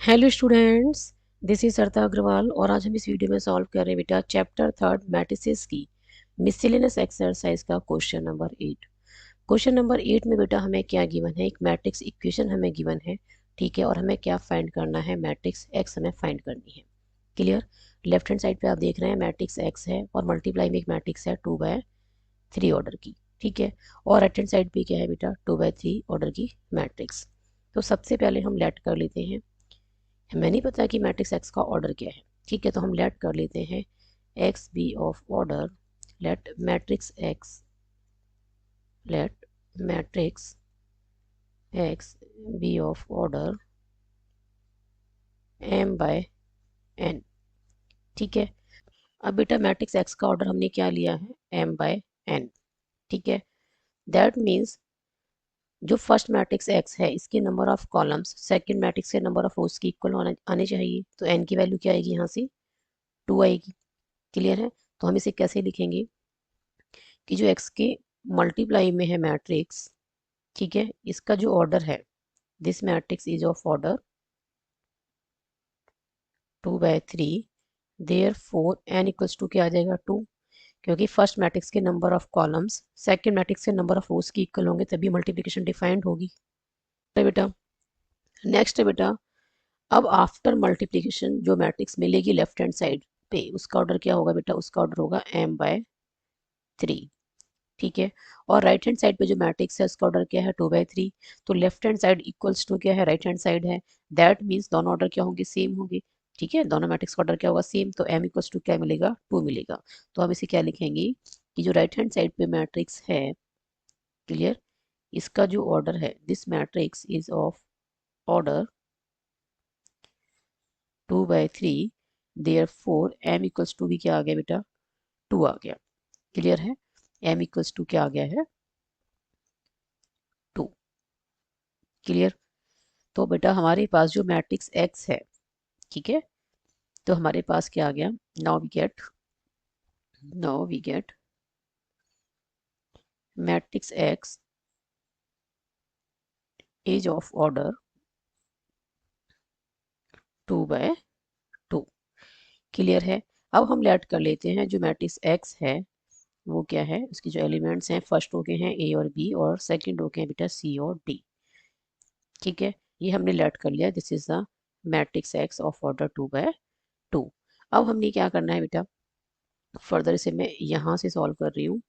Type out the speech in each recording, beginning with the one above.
Hello students, this is सरता अग्रवाल और आज हम इस वीडियो में सॉल्व कर रहे हैं बेटा चैप्टर थर्ड मैट्रिसेस की मिसलेनियस एक्सरसाइज का क्वेश्चन नंबर 8। क्वेश्चन नंबर 8 में बेटा हमें क्या गिवन है, एक मैट्रिक्स इक्वेशन हमें गिवन है, ठीक है, और हमें क्या फाइंड करना है, मैट्रिक्स एक्स हमें फाइंड करनी है। क्लियर। लेफ्ट हैंड साइड पे आप देख रहे हैं मैट्रिक्स एक्स है और मल्टीप्लाई में एक मैट्रिक्स है 2/3 ऑर्डर की, ठीक है, और राइट हैंड साइड पे क्या है बेटा 2/3 ऑर्डर की मैट्रिक्स। तो सबसे पहले हम लेट कर लेते हैं, हमें नहीं पता कि मैट्रिक्स एक्स का ऑर्डर क्या है, ठीक है, तो हम लेट कर लेते हैं X B of order, let matrix X, let matrix X B of order M by N, ठीक है। अब बेटा मैट्रिक्स एक्स का ऑर्डर हमने क्या लिया है, एम बाय एन, ठीक है। दैट मीन्स जो फर्स्ट मैट्रिक्स एक्स है इसके number of columns second matrix के नंबर ऑफ रोज के इक्वल आने चाहिए, तो एन की वैल्यू क्या आएगी, यहाँ से 2 आएगी। क्लियर है। तो हम इसे कैसे लिखेंगे कि जो एक्स के मल्टीप्लाई में है मैट्रिक्स, ठीक है, इसका जो ऑर्डर है, this matrix is of order 2/3, therefore N equals to क्या आ जाएगा 2, क्योंकि फर्स्ट मैट्रिक्स के number of columns second matrix के नंबर ऑफ रोज की इक्वल होंगे तभी मल्टीप्लिकेशन डिफाइंड होगी। तो बेटा नेक्स्ट है बेटा, अब आफ्टर मल्टीप्लिकेशन जो मैट्रिक्स मिलेगी लेफ्ट हैंड साइड पे उसका ऑर्डर क्या होगा बेटा, उसका ऑर्डर होगा m/3, ठीक है। और राइट हैंड साइड पे जो मैट्रिक्स है उसका ऑर्डर क्या है 2/3, तो left hand side equals to क्या है, राइट हैंड साइड है, दैट मीन्स दोनों ऑर्डर क्या होंगे, सेम होंगे, ठीक है, दोनों मैट्रिक्स का ऑर्डर क्या होगा, सेम, तो m इक्वल्स टू क्या मिलेगा 2 मिलेगा। तो हम इसे क्या लिखेंगे कि जो राइट हैंड साइड पे मैट्रिक्स है, क्लियर, इसका जो ऑर्डर है, this matrix is of order 2/3, therefore m equals to भी क्या आ गया बेटा 2 आ गया। क्लियर है, m इक्वल्स टू क्या आ गया है 2। क्लियर। तो बेटा हमारे पास जो मैट्रिक्स एक्स है, ठीक है, तो हमारे पास क्या आ गया, now we get matrix X is of order 2/2। Clear है। अब हम लेट कर लेते हैं जो मैट्रिक्स एक्स है वो क्या है, उसकी जो एलिमेंट्स हैं फर्स्ट रो के हैं ए और बी और सेकंड रो के हैं बेटा सी और डी, ठीक है, ये हमने लेट कर लिया, this is the matrix x of order 2/2। अब हमने क्या करना है बेटा, फर्दर इसे मैं यहाँ से सॉल्व कर रही हूँ,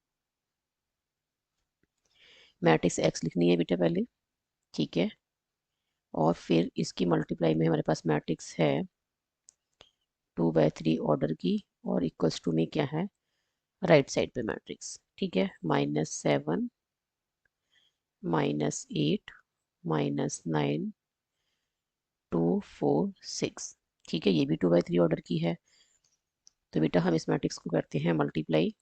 मैट्रिक्स एक्स लिखनी है बेटा पहले, ठीक है, और फिर इसकी मल्टीप्लाई में हमारे पास मैट्रिक्स है 2/3 ऑर्डर की और इक्वल्स टू में क्या है, राइट साइड पे मैट्रिक्स, ठीक है, -7 -8 -9 2 4 6, ठीक है, ये भी 2/3 ऑर्डर की है। तो बेटा हम इस मैट्रिक्स को करते हैं मल्टीप्लाई,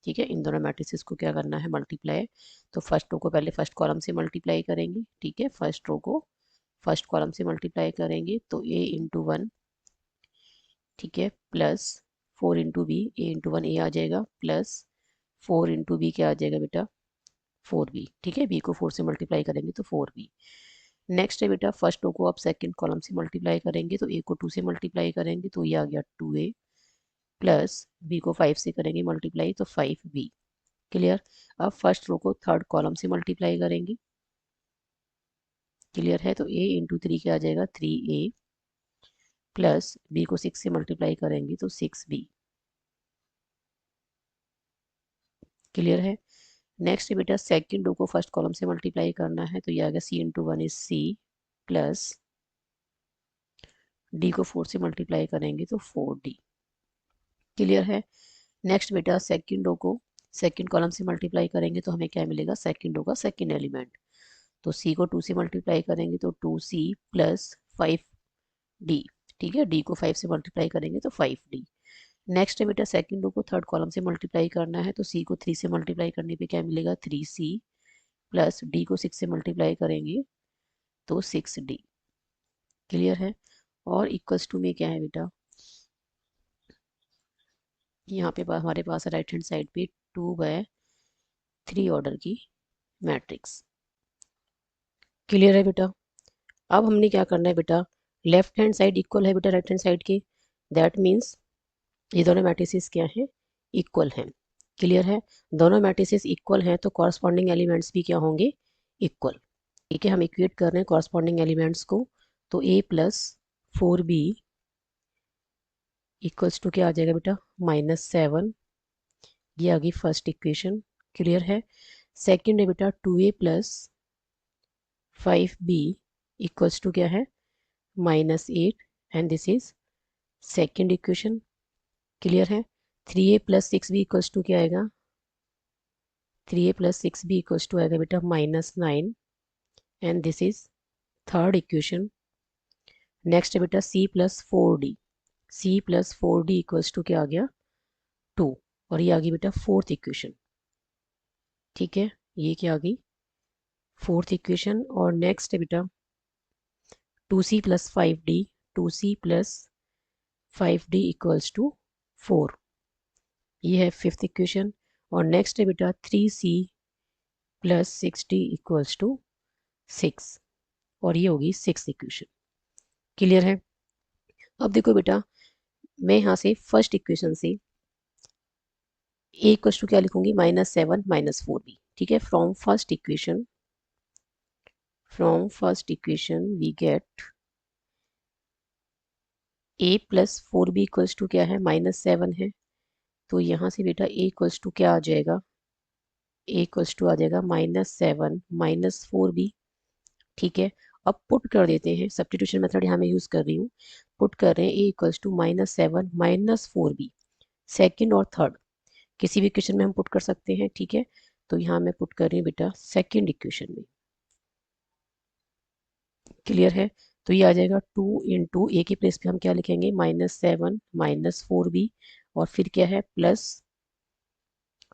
ठीक है, इन दोनों मैट्रिक्स को क्या करना है, मल्टीप्लाई। तो फर्स्ट रो को पहले फर्स्ट कॉलम से मल्टीप्लाई करेंगे, ठीक है, फर्स्ट रो को फर्स्ट कॉलम से मल्टीप्लाई करेंगे तो a × 1, ठीक है, प्लस 4 × b, a × 1 a आ जाएगा, प्लस 4 × b क्या आ जाएगा बेटा 4b, ठीक है, b को 4 से मल्टीप्लाई करेंगे तो 4b। नेक्स्ट है बेटा फर्स्ट रो को आप सेकंड कॉलम से मल्टीप्लाई करेंगे तो a को 2 से मल्टीप्लाई करेंगे तो ये आ गया 2a, प्लस b को 5 से करेंगे मल्टीप्लाई तो 5b। क्लियर। अब फर्स्ट रो को थर्ड कॉलम से मल्टीप्लाई करेंगे, क्लियर है, तो a × 3 क्या आ जाएगा 3a, प्लस b को 6 से मल्टीप्लाई करेंगे तो 6b। क्लियर है। नेक्स्ट बेटा सेकंड रो को फर्स्ट कॉलम से मल्टीप्लाई करना है तो ये आ गया c × 1 is c, plus d को 4 से मल्टीप्लाई करेंगे तो 4d। क्लियर है। नेक्स्ट बेटा सेकंड रो को सेकंड कॉलम से मल्टीप्लाई करेंगे तो हमें क्या मिलेगा, सेकंड रो का सेकंड एलिमेंट, तो c को 2 से मल्टीप्लाई करेंगे तो 2c प्लस 5d, ठीक है, d को 5 से मल्टीप्लाई करेंगे तो 5d। नेक्स्ट है बेटा सेकंड रो को थर्ड कॉलम से मल्टीप्लाई करना है तो c को 3 से मल्टीप्लाई करने पे क्या मिलेगा 3c, प्लस d को 6 से मल्टीप्लाई करेंगे तो 6d। क्लियर है। और इक्वल्स टू में क्या है बेटा, यहाँ पे हमारे पास राइट हैंड साइड पे 2/3 ऑर्डर की मैट्रिक्स। क्लियर है बेटा। अब हमने क्या करना है बेटा, लेफ्ट हैंड साइड इक्वल है बेटा राइट हैंड साइड के, दैट मीन्स ये दोनों मैट्रिसेस क्या हैं, इक्वल हैं। क्लियर है, दोनों मैट्रिसेस इक्वल हैं तो कॉरस्पॉन्डिंग एलिमेंट्स भी क्या होंगे, इक्वल। ठीक है, हम इक्वेट कर रहे हैं कॉरस्पॉन्डिंग एलिमेंट्स को, तो a plus 4b equals to क्या आ जाएगा बेटा, -7। ये आ गई फर्स्ट इक्वेशन। क्लियर है, सेकंड है बेटा 2a plus 5b equals to क्या है, -8 and this is second equation. Clear है, 3a plus 6b equals to क्या आएगा, 3a plus 6b equals to आएगा बेटा -9 and this is third equation. Next है बेटा c plus 4d, c plus 4d equals to क्या आ गया, 2, और ये आ गई बेटा फोर्थ इक्वेशन। ठीक है, ये क्या आ गई, फोर्थ इक्वेशन। और नेक्स्ट है बेटा 2c plus 5d, 2c plus 5d equals to 4, ये है फिफ्थ इक्वेशन। और नेक्स्ट है बेटा 3c plus 6d equals to 6, और ये होगी सिक्स इक्वेशन। क्लियर है, अब देखो बेटा मैं यहाँ से फर्स्ट इक्वेशन से a इक्वल्स टू क्या लिखूंगी, -7 -4b। ठीक है, from first equation we get a plus 4b equals to क्या है, -7 है, तो यहाँ से बेटा a इक्वल्स टू क्या आ जाएगा, a इक्वल्स टू आ जाएगा -7 -4b। ठीक है, अब पुट कर देते हैं, सब्स्टिट्यूशन मेथड यहाँ मैं यूज कर रही हूँ, पुट कर रहे हैं a equals to -7 -4b, second और थर्ड किसी भी इक्वेशन में हम पुट कर सकते हैं। ठीक है, तो यहाँ मैं पुट कर रही हूँ बेटा सेकेंड इक्वेशन में। क्लियर है, तो ये आ जाएगा 2 इंटू ए के प्लेस पे हम क्या लिखेंगे, -7 -4b, और फिर क्या है प्लस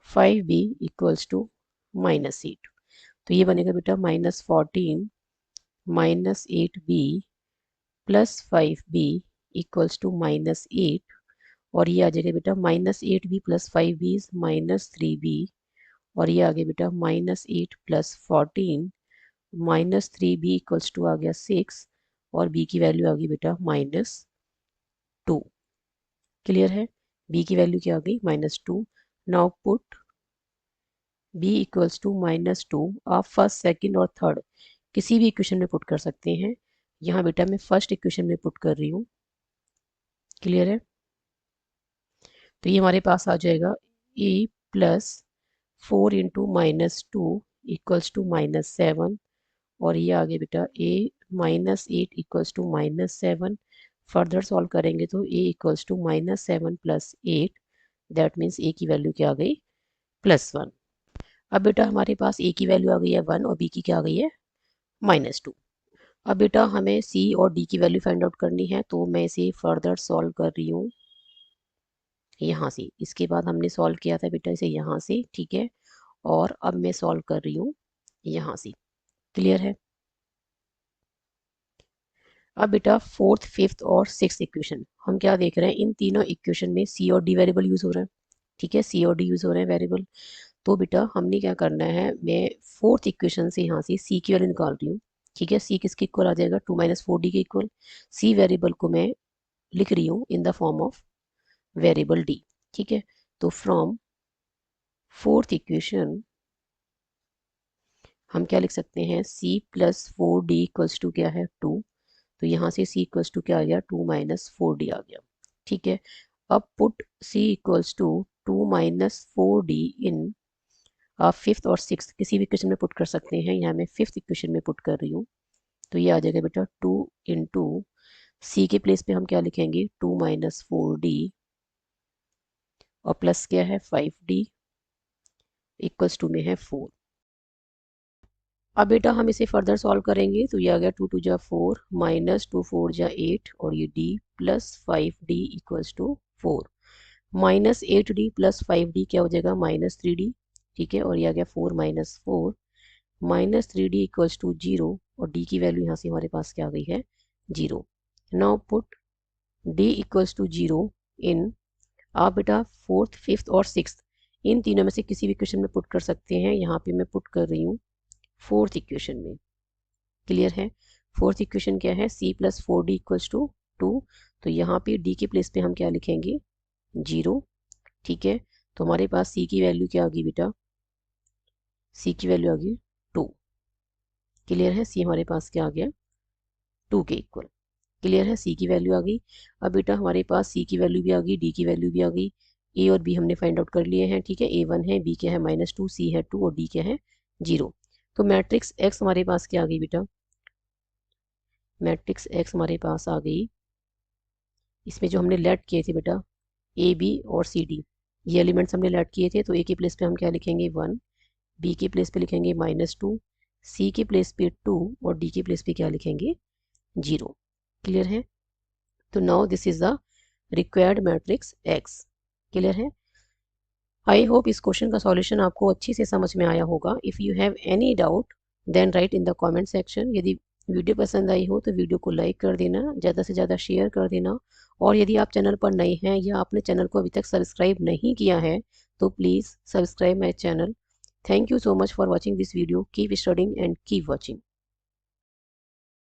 5b इक्वल्स टू -8। तो ये बनेगा बेटा -14 -8b plus 5b equals to -8, और ये आ जाएगा बेटा -8b plus 5b is -3b, और ये आ गया बेटा -8 प्लस 14 -3b इक्वल्स टू आ गया 6, और b की वैल्यू आ गई बेटा -2। क्लियर है, b की वैल्यू क्या आ गई, -2। Now put b equals to -2, आप फर्स्ट सेकंड और थर्ड किसी भी इक्वेशन में पुट कर सकते हैं। यहाँ बेटा मैं फर्स्ट इक्वेशन में पुट कर रही हूँ। क्लियर है, तो ये हमारे पास आ जाएगा a plus 4 into -2 equals to -7, और ये आ गया बेटा a -8 equals to -7। Further solve करेंगे तो a equals to -7 plus 8, that means a की वैल्यू क्या आ गई, +1। अब बेटा हमारे पास a की वैल्यू आ गई है 1 और b की क्या आ गई है, -2। अब बेटा हमें c और d की वैल्यू फाइंड आउट करनी है, तो मैं इसे फर्दर सॉल्व कर रही हूँ यहाँ से। इसके बाद हमने सॉल्व किया था बेटा इसे यहाँ से। ठीक है, और अब मैं सॉल्व कर रही हूँ यहाँ से। क्लियर है, अब बेटा फोर्थ फिफ्थ और सिक्स इक्वेशन हम क्या देख रहे हैं, इन तीनों इक्वेशन में सी और डी वेरिएबल यूज हो रहा है। ठीक है, सी और डी यूज हो रहे हैं वेरिएबल। तो बेटा हमने क्या करना है, मैं फोर्थ इक्वेशन से यहाँ से सी की वैल्यू निकाल रही हूँ। ठीक है, सी किसके इक्वल आ जाएगा, 2 - 4d के इक्वल। सी वेरिएबल को मैं लिख रही हूँ in the form of variable D. ठीक है, तो फ्रॉम फोर्थ इक्वेशन हम क्या लिख सकते हैं, c plus 4d equals to क्या है, 2। तो यहाँ से c इक्वल्स टू क्या आ गया, 2 - 4d आ गया। ठीक है, अब put c equals to 2 - 4d in आप फिफ्थ और सिक्स किसी भी इक्वेशन में पुट कर सकते हैं। यहाँ मैं फिफ्थ इक्वेशन में पुट कर रही हूँ, तो ये आ जाएगा बेटा 2 इंटू सी के प्लेस पे हम क्या लिखेंगे, 2 - 4d, और प्लस क्या है 5d इक्वल्स टू में है 4। अब बेटा हम इसे फर्दर सॉल्व करेंगे, तो ये आ गया 2 × 2 = 4 -2 4 × 8, और ये d plus 5d equals to 4। -8d plus 5d क्या हो जाएगा, -3d। ठीक है, और ये आ गया 4 - 4 -3d इक्वल्स टू 0, और d की वैल्यू यहाँ से हमारे पास क्या आ गई है, 0। Now put d equals to 0 in, आप बेटा फोर्थ फिफ्थ और सिक्स इन तीनों में से किसी भी इक्वेशन में पुट कर सकते हैं। यहाँ पे मैं पुट कर रही हूँ फोर्थ इक्वेशन में। क्लियर है, फोर्थ इक्वेशन क्या है, c plus 4d equals to 2। तो यहाँ पे d के प्लेस पे हम क्या लिखेंगे, 0। ठीक है, तो हमारे पास c की वैल्यू क्या आ गई बेटा, c की वैल्यू आ गई 2। क्लियर है, c हमारे पास क्या आ गया, 2 के इक्वल। क्लियर है, c की वैल्यू आ गई। अब बेटा हमारे पास c की वैल्यू भी आ गई, d की वैल्यू भी आ गई, a और b हमने फाइंड आउट कर लिए हैं। ठीक है, a 1 है, b क्या है -2, c है 2 और d क्या है 0। तो मैट्रिक्स x हमारे पास क्या आ गई बेटा, मैट्रिक्स x हमारे पास आ गई, इसमें जो हमने लेट किए थे बेटा ए बी और सी डी, ये एलिमेंट्स हमने लेट किए थे। तो ए के प्लेस पे हम क्या लिखेंगे 1, बी के प्लेस पे लिखेंगे -2, सी के प्लेस पे 2 और डी के प्लेस पे क्या लिखेंगे 0। क्लियर है, तो now this is the required matrix X. Clear है, आई होप इस क्वेश्चन का सॉल्यूशन आपको अच्छी से समझ में आया होगा। If you have any doubt then write in the comment section. यदि वीडियो पसंद आई हो तो वीडियो को लाइक कर देना, ज़्यादा से ज़्यादा शेयर कर देना, और यदि आप चैनल पर नए हैं या आपने चैनल को अभी तक सब्सक्राइब नहीं किया है तो please subscribe my channel. Thank you so much for watching this video. Keep studying and keep watching.